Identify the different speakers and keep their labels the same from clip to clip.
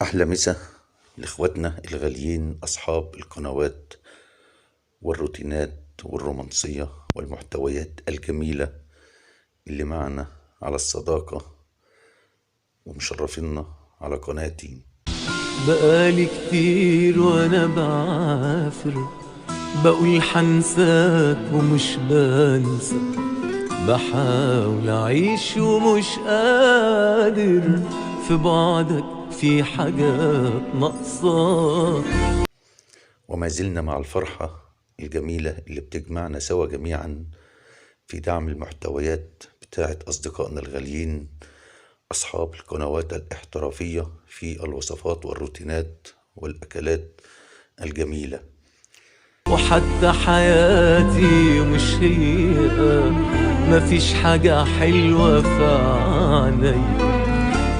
Speaker 1: أحلى مسا لإخواتنا الغاليين أصحاب القنوات والروتينات والرومانسية والمحتويات الجميلة اللي معنا على الصداقة ومشرفينا على قناتي.
Speaker 2: بقالي كتير وانا بعافر، بقول حنساك ومش بنسى، بحاول اعيش ومش قادر، في بعدك في حاجات ناقصة.
Speaker 1: وما زلنا مع الفرحة الجميلة اللي بتجمعنا سوا جميعا في دعم المحتويات بتاعت أصدقائنا الغاليين أصحاب القنوات الاحترافية في الوصفات والروتينات والأكلات الجميلة.
Speaker 2: وحتى حياتي مش هي، مفيش حاجة حلوة في عيني،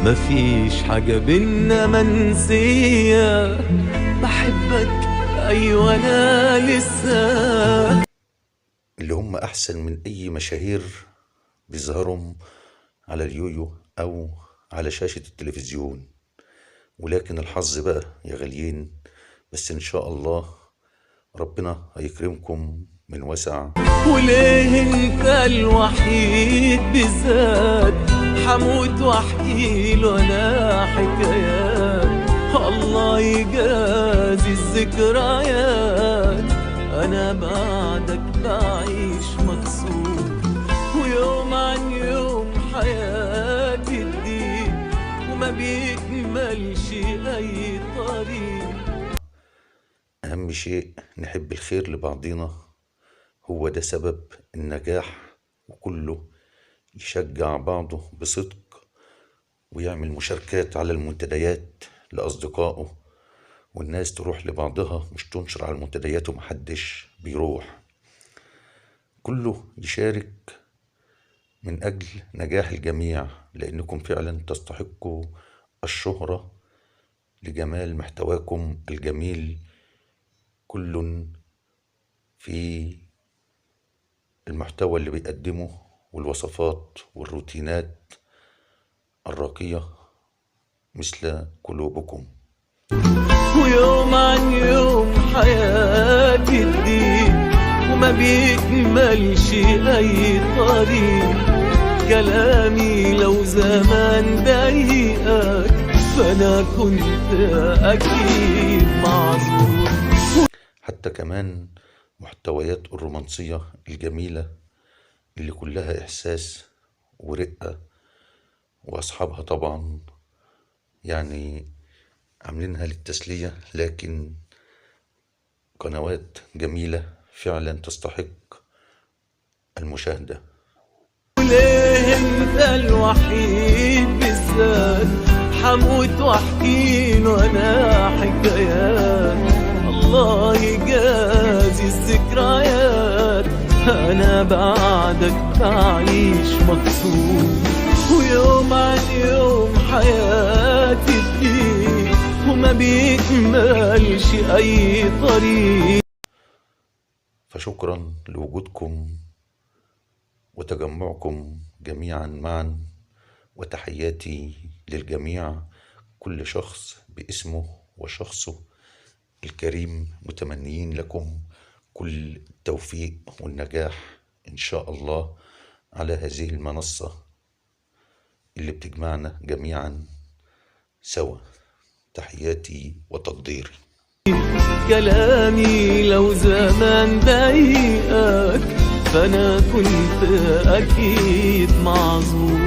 Speaker 2: مفيش حاجة بينا منسية، بحبك أيوة أنا لسه.
Speaker 1: اللي هم أحسن من أي مشاهير بيظهرهم على اليويو أو على شاشة التلفزيون، ولكن الحظ بقى يا غاليين، بس إن شاء الله ربنا هيكرمكم من وسع.
Speaker 2: وليه انت الوحيد بالذات، حموت واحكي له انا حكايات، الله يجازي الذكريات، انا بعدك بعيش مكسور، ويوم عن يوم حياتي تضيق، وما بيكملش اي طريق.
Speaker 1: أهم شيء نحب الخير لبعضنا، هو ده سبب النجاح، وكله يشجع بعضه بصدق ويعمل مشاركات على المنتديات لأصدقائه، والناس تروح لبعضها مش تنشر على المنتديات ومحدش بيروح، كله يشارك من أجل نجاح الجميع، لأنكم فعلا تستحقوا الشهرة لجمال محتواكم الجميل، كل في المحتوى اللي بيقدمه والوصفات والروتينات الراقية مثل قلوبكم.
Speaker 2: ويوم عن يوم حياتي تضيق، وما بيكملش أي طريق، كلامي لو زمان ضايقك، فأنا كنت أكيد معذور.
Speaker 1: حتى كمان محتويات الرومانسية الجميلة اللي كلها إحساس ورقة، وأصحابها طبعا يعني عاملينها للتسلية، لكن قنوات جميلة فعلا تستحق المشاهدة.
Speaker 2: وليه انت الوحيد بالذات، حموت واحكي له انا حكايات، الله يجازي الذكريات، انا بعدك بعيش مكسور، ويوم عن يوم حياتي تضيق، وما بيكملش اي طريق.
Speaker 1: فشكرا لوجودكم وتجمعكم جميعا معا، وتحياتي للجميع، كل شخص باسمه وشخصه الكريم، متمنيين لكم كل التوفيق والنجاح إن شاء الله على هذه المنصة اللي بتجمعنا جميعا سوا. تحياتي وتقديري.
Speaker 2: كلامي لو زمان ضايقك، فأنا كنت أكيد معذور.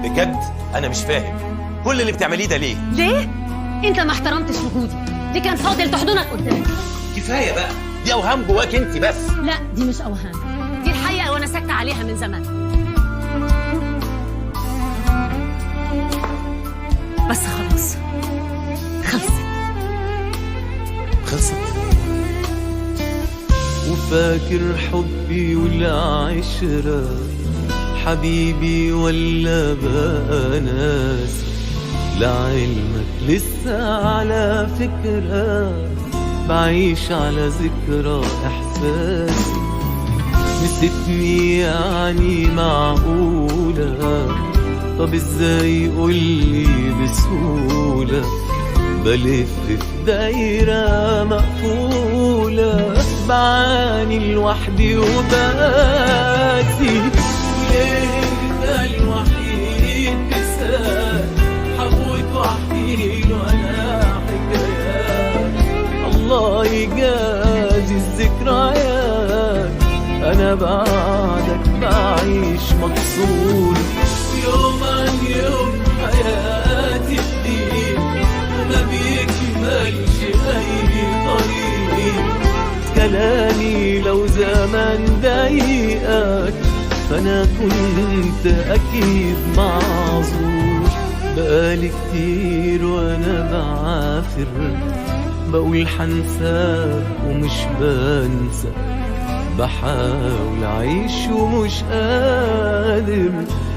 Speaker 3: بجد انا مش فاهم كل اللي بتعمليه ده ليه؟
Speaker 4: ليه؟ انت ما احترمتش وجودي، دي كان فاضل تحضنك قدامي.
Speaker 3: كفايه بقى، دي اوهام جواك انت بس.
Speaker 4: لا دي مش اوهام، دي الحقيقه وانا ساكته عليها من زمان. بس خلاص خلصت.
Speaker 2: وفاكر حبي والعشرة، حبيبي ولا بقى ناس، لعلمك لسه على فكرة، بعيش على ذكرى إحساسي. نسيتني يعني معقولة؟ طب ازاي قولي بسهولة؟ بلف في دايرة مقفولة، بعاني لوحدي وباتي. ليه انت الوحيد تسأل؟ حبوت واحكيله انا حكايات، الله يجازي الذكريات. انا بعدك بعيش مكسور، يوم عن يوم حياتي جديد، وما بيكملش اي طريق. كلامي لو زمان ضايقك فانا كنت اكيد معذور. بقالي كتير وانا بعافر، بقول حنساك ومش بنسى، بحاول اعيش ومش قادر.